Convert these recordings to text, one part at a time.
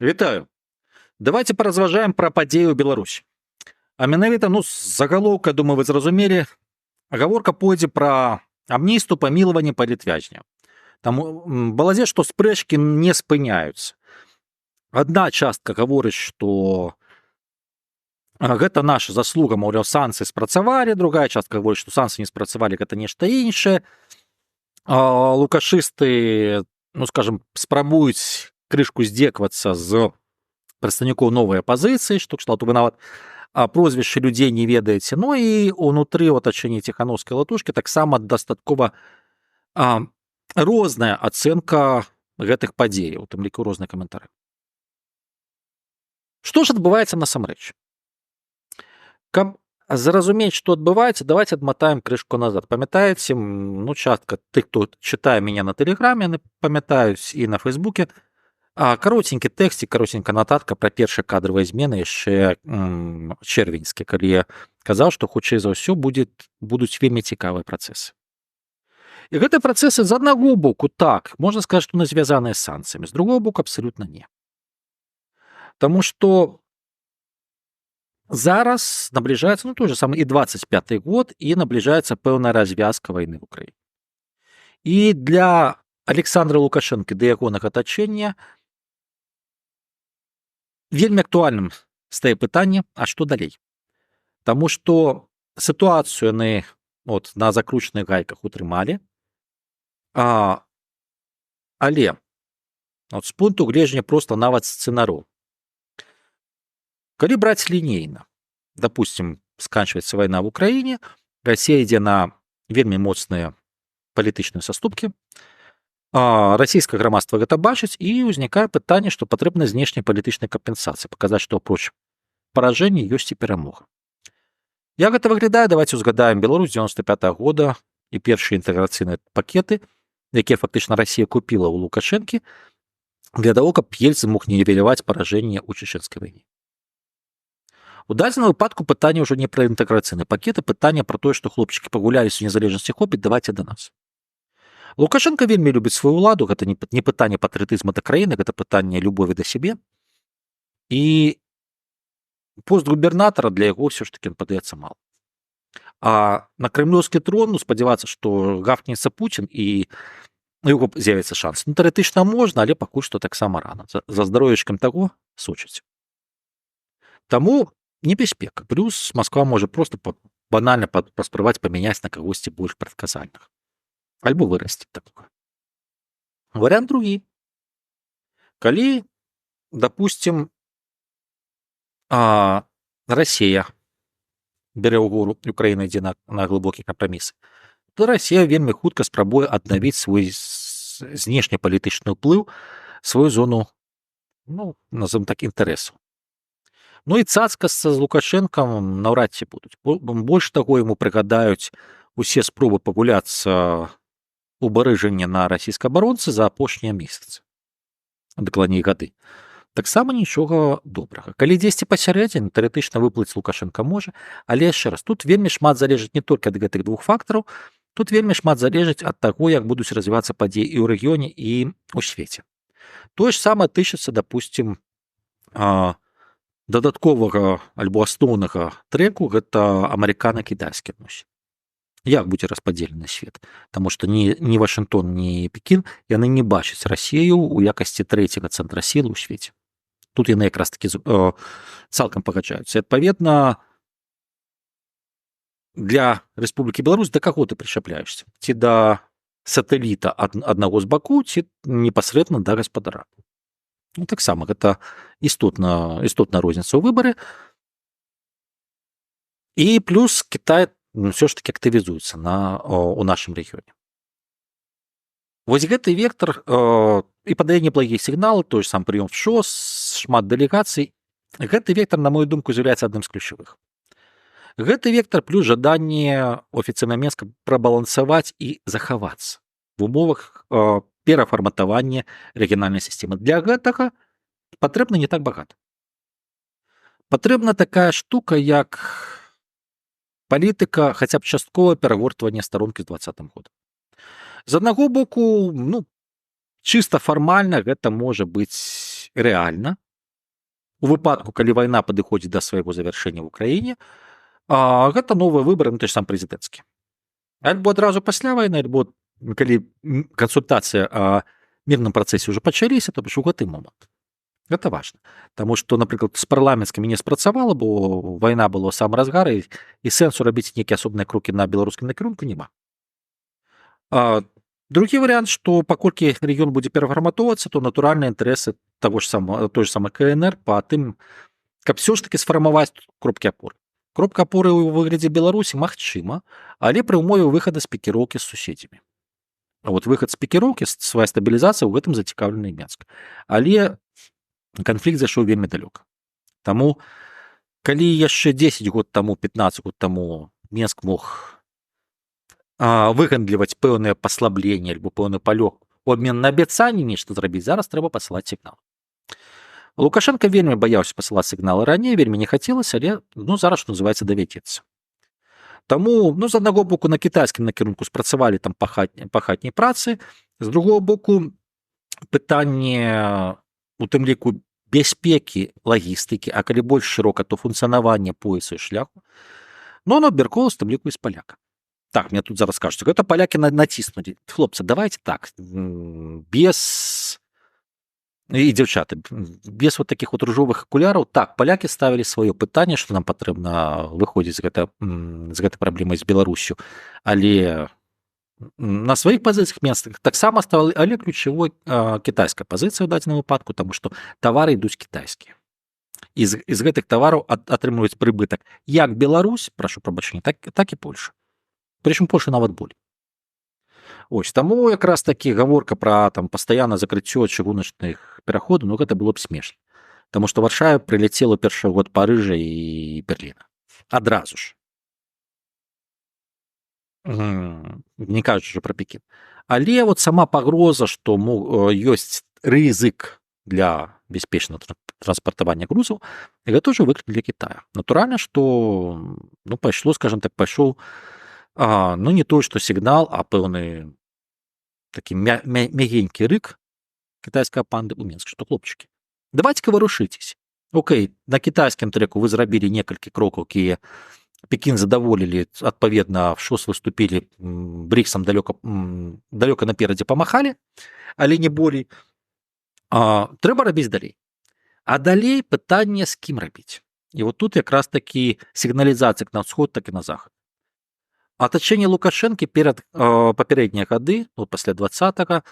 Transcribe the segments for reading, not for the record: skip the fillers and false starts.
Вітаю. Давайте паразважаем пра падзеі ў Беларусі. А менавіта, з загалоўка, думаю, вы зразумелі, гаворка пойдзе пра амністыю, памілаванне палітвязняў. Таму балазе, што спрэчкі не спыняюцца. Адна частка гаворыць, што гэта наша заслуга, маўляў, санкцыі спрацавалі, другая частка гаворыць, што санкцыі не спрацавалі, гэта нешта іншае. Лукашысты, скажам, спрабуюць крышку здзекавацца з прадстаўнікоў новай апазіцыі, што кшталту вы нават прозвішчы людзей не ведаеце. Ну і ўнутры атачэння ціханаўскай латушкі таксама дастаткова розная ацэнка гэтых падзеяў, у тым ліку розныя каментары. Што ж адбываецца насамрэч? Каб зразумець, што адбываецца, давайте адматаем крышку назад. Памятаеце, частка тых, хто чытае мяне на тэлеграме, яны памятаюць і на фейсбуке, каротенькі тэксцік, каротенькая нататка пра першыя кадравыя змены яшчэ чэрвеньскі, калі я казаў, што хутчэй за ўсё будуць вельмі цікавыя працэсы. І гэтыя працэсы з аднаго боку, так, можна сказаць, што яны звязаныя з санкцыямі, з другого боку абсалютна не. Таму што зараз набліжаецца, той же самы і 25-й год, і набліжаецца пэўная развязка вайны ў Украіне. І для Александра Лукашэнкі, да ягонага атачэння, вельмі актуальным стае пытанне, а што далей? Таму што сітуацыю яны на закручаных гайках утрымалі, але з пункту гледжання проста нават сцэнароў. Калі браць лінейна, допустим, сканчваецца вайна в Украіне, Расія ідзе на вельмі моцныя палітычныя саступкі, расійскае грамадства гэта бачыць, і ўзнікае пытанне, што патрэбна знешняй палітычнай кампенсацыі, паказаць, што апроч паражэння ёсць і перамога. Як гэта выглядае? Давайте узгадаем Беларусь 95-го года і першыя інтэграцыйныя пакеты, якія фактычна Расія купіла ў Лукашэнкі для таго, каб Ельцын мог нівеляваць паражэнне ў чеченскай вайне. У дадзеным выпадку пытанне ўжо не пра інтэграцыйныя пакеты, пытанне пра тое, што хлопчыкі пагуляліся ў незалежнасці, хопіць, давайте да нас. Лукашенко вельмі любіць сваю ўладу, гэта не пытанне патрыятызму да краіны, гэта пытанне любові да сябе. І пост губернатара для яго ўсё ж такі падаецца мала. А на кремлёўскі трон, спадзявацца, што гавкнецца Пуцін і у яго з'явіцца шанс. Тэарэтычна можна, але пакуль што таксама рана. За здароўечкам таго сочыць. Таму небяспека. Плюс Масква можа проста банальна паспрабаваць памяняць на кагосьці больш прадказальных. Альбо вырасціць такое. Варыянт другі. Калі, допустим, Расія бярэ ўгору, Украіна ідзе на глыбокі кампраміс, то Расія вельмі хутка спрабуе аднавіць свой знешнепалітычны ўплыў, сваю зону, назовем так, інтарэсу. Ну і цацкацца з Лукашэнкам наўрад ці будуць. Больш таго, яму прыгадаюць усе спробы пагуляцца у барыжанне на расійскай абаронцы за апошнія месяцы, дакладней гады. Таксама нічога добрага. Калі дзесьці пасярэдзіне, тэарэтычна выплыць Лукашенка можа, але яшчэ раз, тут вельмі шмат залежыць не толькі ад гэтых двух фактараў, тут вельмі шмат залежыць ад таго, як будуць развівацца падзеі і ў рэгіёне, і ў свеце. Тое ж самае тычыцца, допустим, дадатковага альбо асноўнага трэку, гэта амерыкана-кітайскі адносіны. Як будзе распадзелены свет? Таму што ні Вашынгтон, ні Пекін, яны не бачаць Расію ў якасці трэцяга цэнтра сілы ў свеце. Тут яны якраз такі цалкам пагаджаюцца. Адпаведна, для Рэспублікі Беларусь да каго ты прычапляешся? Ці да сатэліта аднаго з баку, ці непасрэдна да гаспадара? Таксама гэта істотна розніца ў выбары. І плюс Кітай ўсё ж таки актывізуецца у нашым рэгіёне. Вось гэты вектар і падае неблагія сігналы, той ж сам прыём в ШОС, шмат дэлегацый. Гэты вектар, на мою думку, з'яўляецца адным з ключавых. Гэты вектар плюс жаданне офіцыйна Менска прабалансаваць і захавацца в умовах перафарматавання рэгіянальнай сістэмы. Для гэтага патрэбна не так багата. Патрэбна такая штука, як палітыка хаця б частковае перагортвання старонкі з 20-м годам. З аднаго боку, чыста фармальна гэта можа быць рэальна, у выпадку, калі вайна падыходзіць да свайго завяршэння ў краіне, гэта новыя выбары, ну, той ж сам прэзідэнцкі. Альбо адразу пасля вайны, альбо калі кансультацыя о мірным працэсе ўжо пачаліся, то бишь у гэты момант. Гэта важна. Таму што, напрыклад, з парламенцкімі не спрацавала, бо вайна была ў самым разгары, і сэнсу рабіць нейкія асобныя крокі на беларускім накірунку няма. Другі варыянт, што паколькі рэгіён будзе перафарматоўвацца, то натуральныя інтарэсы той ж самай КНР па тым, каб все ж таки сфармаваць кропкі апоры. Кропка апоры ў выглядзе Беларусі магчыма, але пры ўмове выхада з пікіроўкі з суседзямі. А вот выхад з пікіроўкі, свая стабілізацыя, у гэтым зацікаўлены Мінск. Але канфлікт зайшоў вельмі далёка. Таму, калі яшчэ 10 год таму, 15 год таму Мінск мог выгандліваць пэўныя паслабленні альбо пэўны палёг у абмен на абяцанні нешта зрабіць, зараз трэба пасылаць сігнал. Лукашенко вельмі баяўся пасылаць сігналы раней, вельмі не хацелася, але зараз, што называецца, давядзецца. Таму, з аднаго боку, на кітайскім накірунку спрацавалі там пахатняй працы, з другого боку, пытанне у тым ліку бяспекі, лагістыкі, а калі больш шырока, то функцыянаванне пояса і шляху, оно абмяркоўвалася у тым ліку і з паляка. Так, мне тут зараз кажуць, гэта палякі націснулі. Хлопцы, давайте так, без... І дзяўчаты, без вот таких вот ружовых акуляраў, так, палякі ставілі сваё пытанне, што нам патрэбна выходзіць з гэтай праблемай з Беларусю, але на сваіх пазіцыях месцах таксама стала, але ключавой кітайская пазіцыя ў дадзеным выпадку, таму што тавары ідуць кітайскія. І з гэтых тавараў атрымліваюць прыбытак як Беларусь, прашу прабачэння, так і Польша. Прычым Польша нават болей. Ось, таму якраз такі гаворка пра там пастаяннае закрыццё чыгуначных пераходаў, гэта было б смешна. Таму што Варшава прыляцела першы год Парыжа і Берліна. Адразу ж. Не кажучы ўжо пра Пекін. Але вот сама пагроза, што ёсць рызык для бяспечнага транспартавання грузаў, гэта ўжо выклік для Кітая. Натуральна, што пайшло, скажем так, пайшоў не той, што сігнал, а пэўны такі мягенькі рык кітайскай панды ў Мінск, што хлопчыкі, давайте-ка варушыцесь. Окей, на кітайскім треку вы зрабілі некалькі крокаў, якія Пекін задаволілі, адпаведна, в ШОС выступілі, БРИКСам далёка наперадзе памахалі, але не болей. Трэба рабіць далей. А далей пытанне, з кім рабіць. І вот тут якраз такі сігналізацыя на ўсход, так і на захад. Атачэнне Лукашэнкі перад папярэднія гады, пасля 20-го,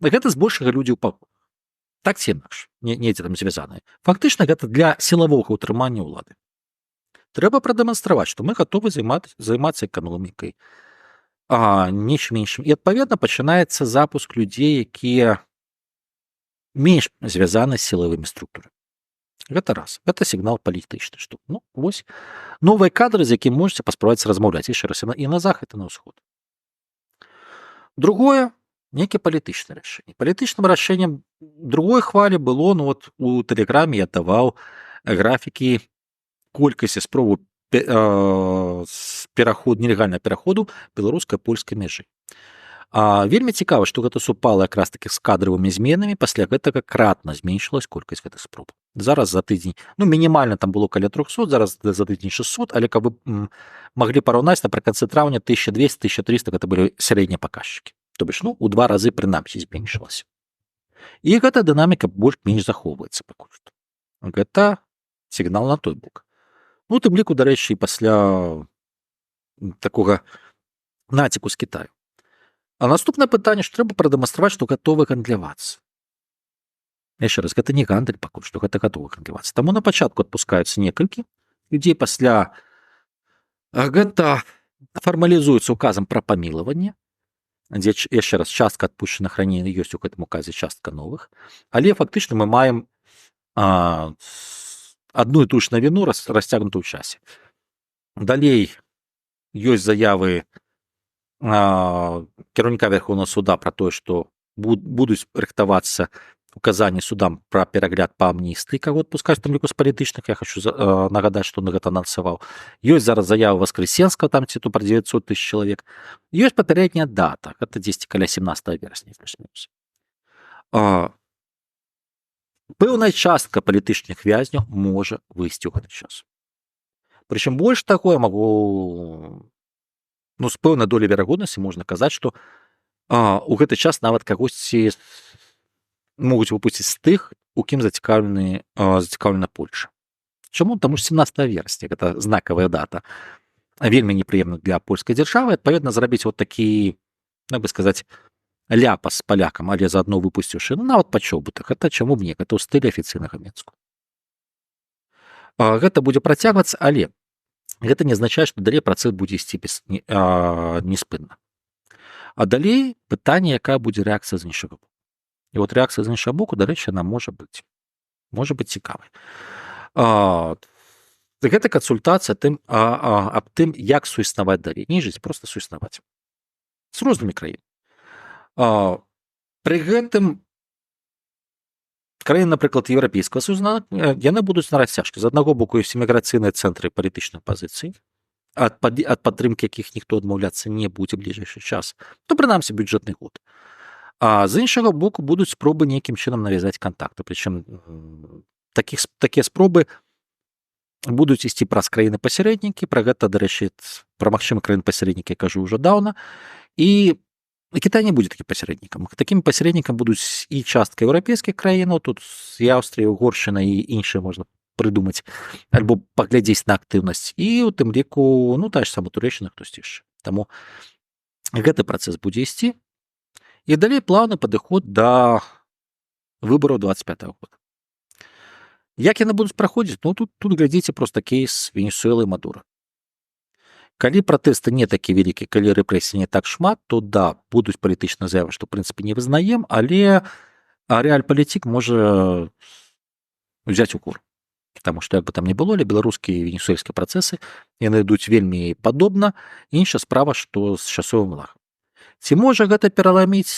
гэта збольшага людзі ў пагонах. Так ці інакш, недзе там звязаныя. Фактычна гэта для сілавога ўтрымання ўлады. Трэба прадэманстраваць, што мы гатовы займацца эканомікай, нечым іншым. І адпаведна пачынаецца запуск людзей, якія менш звязаны з сілавымі структурамі. Гэта раз. Гэта сігнал палітычны, што вось новыя кадры, з якімі можаце паспрабаваць размаўляць яшчэ раз і на захад, і на ўсход. Другое, нейкае палітычнае рашэнне. Палітычным рашэннем другой хвалі было, у тэлеграме я даваў графікі колькасці спробаў нелегальнага пераходу беларуска-польскай мяжы. Вельмі цікава, што гэта супала якраз такі з кадравымі зменамі, пасля гэтага кратна зменшылась колькасць гэтых спроб. Зараз за тыдзень, мінімальна там было каля 300, зараз за тыдзень 600, але каб вы маглі параўнаць, напрыканцы траўня 1200-1300 гэта былі сярэднія паказчыкі. То бишь, у 2 разы прынамсі зменшылася. І гэта дынаміка больш-менш захоўваецца пакуль што. Гэта сігнал на той бок. Тым ліку, дарэчы, і пасля такога націку з Кітаю. А наступнае пытанне, што трэба прадэманстраваць, што гатовы гандлявацца. Яшчэ раз, гэта не гандаль пакуль, што гэта гатовы гандлявацца. Таму на пачатку адпускаюцца некалькі людзей, пасля гэта фармалізуецца указам пра памілаванне, дзе яшчэ раз частка адпушчаных раней ёсць у гэтым указе, частка новых, але фактычна мы маем адну і тую ж навіну расцягнутую ў часе. Далей ёсць заявы кіраўніка Верховнага суда пра тое, што будуць рыхтавацца указанні судам пра перагляд па амністыі, каго адпускаюць, там ліку з палітычных, я хочу нагадаць, што он гэта анансаваў. Ёсць зараз заява Васкрэсенскага, там ці то пра 900 000 чалавек. Ёсць папярэдняя дата, гэта дзесьці каля 17 верасня, плюс-мінус. пэўная частка палітычных вязняў можа выйсці ў гэты час. Прычым больш таго, я магу з пэўнай долей верагоднасці можна казаць, што у гэты час нават кагосьці могуць выпусціць з тых, у кім зацікаўлена Польша. Чаму? Таму што 17 верасня гэта знакавая дата, вельмі непрыемна для польскай дзяржавы, адпаведна зрабіць такі, як бы сказаць, ляпас з палякам, але заадно выпусціўшы нават па чобутах. Гэта чаму б не, гэта ў стылі афіцыйнага Мінску. Гэта будзе працягвацца, але гэта не азначае, што далей працэс будзе ісці неспынна. А далей пытанне, якая будзе рэакцыя з іншага боку. І рэакцыя з іншага боку, дарэчы, яна можа быць цікавай. Гэта кансультацыя аб тым, як суіснаваць далей. Не жыць, проста суіснаваць. З рознымі краінамі. Пры гэтым краіны, напрыклад, Еўрапейскага Саюза, яны будуць на расцяжкі. З аднаго боку, ёсць эміграцыйныя цэнтры палітычных пазіцый, ад падтрымкі якіх ніхто адмаўляцца не будзе бліжэйшы час. То, прынамсі, бюджэтны год. А з іншага боку будуць спробы нейкім чынам навязаць кантакты. Прычым такія спробы будуць ісці праз краіны-пасярэднікі. Пра гэта, дарэчы, пра магчымы краіны-пасярэднікі я кажу ўжо даўна. І Кітай не будзе такім пасярэднікам. Такім пасярэднікам будуць і частка еўрапейскіх краінаў, тут і Аўстрыя, Угоршчына і іншыя можна прыдумаць, альбо паглядзець на актыўнасць. І ў тым ліку, тая ж сама Турэччына, хтосьці яшчэ. Таму гэты працэс будзе ісці. І далей плаўны падыход да выбараў 25-го года. Як яны будуць праходзіць? Тут глядзіце проста кейс Венесуэлы і Мадура. Калі пратэсты не такі вялікі, калі рэпрэсій не так шмат, то да, будуць палітычныя заявы, што, ў прынцыпе, не вызнаем, але рэальпалітык можа ўзяць у кур. Таму што, як бы там не было, але беларускія і венесуэльскія працэсы, яны ідуць вельмі падобна. Іншая справа, што з часовым лагам. Ці можа гэта пераламіць,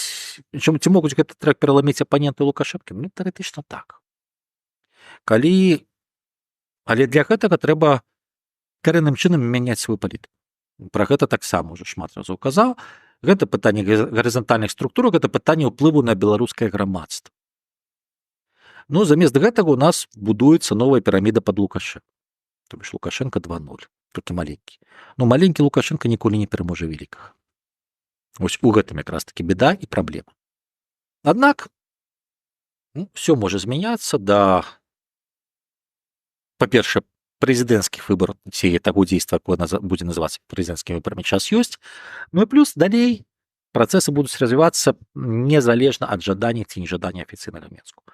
ці могуць гэты трек пераламіць апаненты Лукашэнкі? Тэарэтычна так. Але для гэтага трэба карэнным чынам мяняць сваю палітыку. Пра гэта таксама ўжо шмат разоў казаў. Гэта пытанне гарызантальных структур, гэта пытанне ўплыву на беларускае грамадства. Замест гэтага ў нас будуецца новая піраміда пад Лукашэнка. То бишь Лукашенко 2.0, толькі маленькі. Маленькі Лукашенко ніколі не пераможа вялікага. Вось у гэтым якраз такі беда і праблема. Аднак, ўсё можа змяняцца да, па-першае, прэзідэнцкіх выбараў, ці таго дзейства, якое будзе называцца прэзідэнцкімі выбарамі, час ёсць. І плюс далей працэсы будуць развівацца незалежна ад жадання ці нежадання афіцыйнага Мінску.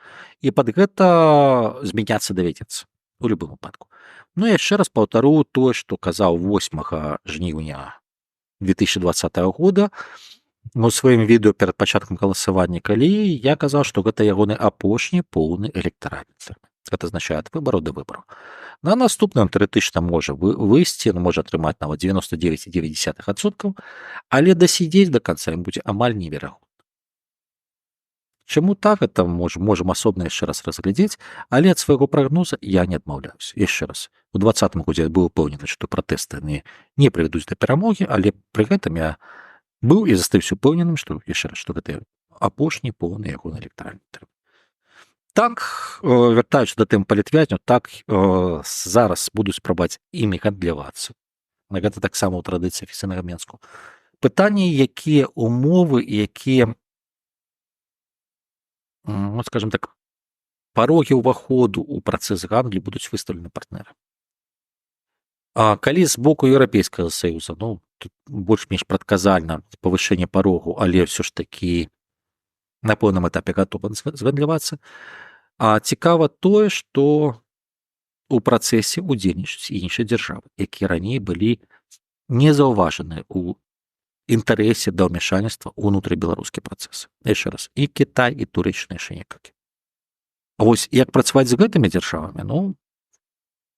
І пад гэта змяняцца давядзецца у любым выпадку. Яшчэ раз паўтару тое, што казаў 8 жніўня 2020 года у сваім відэо перад пачаткам галасавання, калі я казаў, што гэта ягоны апошні поўны электаральны тэрмін. Гэта азначае ад выбараў да выбараў. На наступным тэарэтычна можа выйсці, можа атрымаць нават 99,9%, але дасядзець да канца ім будзе амаль неверагодна. Чаму так, гэта можам асобна яшчэ раз разглядзець, але ад свайго прагноза я не адмаўляюся. Яшчэ раз, у 2020 годзе я быў упэўнены, што пратэсты не прывядуць да перамогі, але пры гэтым я быў і застаюся упэўненым, што яшчэ раз, што гэта апошні поўны ягоны электаральны тэрмін. Так, вяртаючы да тэмы палітвязняў, так зараз будуць спрабаваць імі гандлявацца. Гэта таксама ў традыцыі афіцыйнага Мінску. Пытанне, якія умовы і якія, скажем так, парогі ўваходу ў працэс гандлю будуць выстаўлены партнеры. Калі з боку Еўрапейскага Саюза, тут больш-менш прадказальна павышэнне парогу, але ўсё ж такі на пэўным этапе гатовы згандлявацца. Цікава тое, што у працэсе удзельнічаюць і іншыя дзяржавы, якія раней былі не заўважаныя ў інтарэсе да ўмяшальніцтва ўнутры беларускі працэс. Яшчэ раз, і Кітай, і Турэччына яшчэ некалькі. Вось як працаваць з гэтымі дзяржавамі,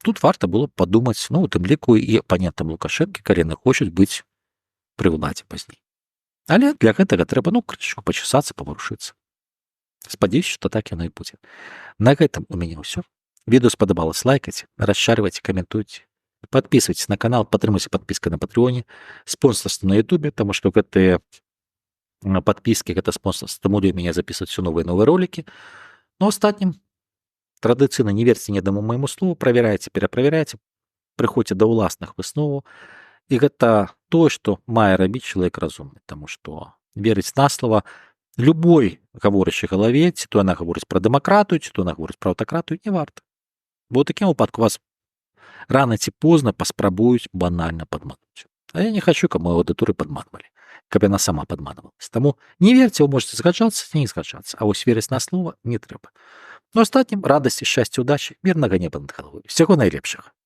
тут варта было падумаць, у тым ліку і апанентам Лукашэнкі, калі яны хочуць быць пры ўладзе пазней. Але для гэтага трэба, крышку пачасацца, паварушыцца. Спадзяюся, што так яно і будзе. На гэтым у мяне ўсё. Відэо спадабалось, лайкайце, расшарвайце, каментуйце. Подписывайтесь на канал, падтрымайце падпіскай на Патрэоне, спонсорства на Ютубе, таму што гэтыя падпіскі, гэта спонсорства стымулюе мяне запісваць все новыя ролікі. Астатнім Традыцыйна не верце ні аднаму майму слову, правярайце, пераправярайце, прыходзьце да ўласных высноваў. І гэта тое, што мае рабіць чалавек разумны, таму што верыць на слова любой гаворачай галаве, ці то яна гаворыць пра дэмакратыю, ці то яна гаворыць пра аўтакратыю, не варта. Бо ў такім выпадку вас рана ці позна паспрабуюць банальна падмануць. А я не хачу, каб мою аўдыторыю падманвалі, каб яна сама падманвалась. Таму не верце, вы можаце згаджацца ці не згаджацца, а вось верыць на слова не трэба. Ну, астатнім радасці, шчасця, удачы, мірнага неба над галавой. Усяго найлепшага.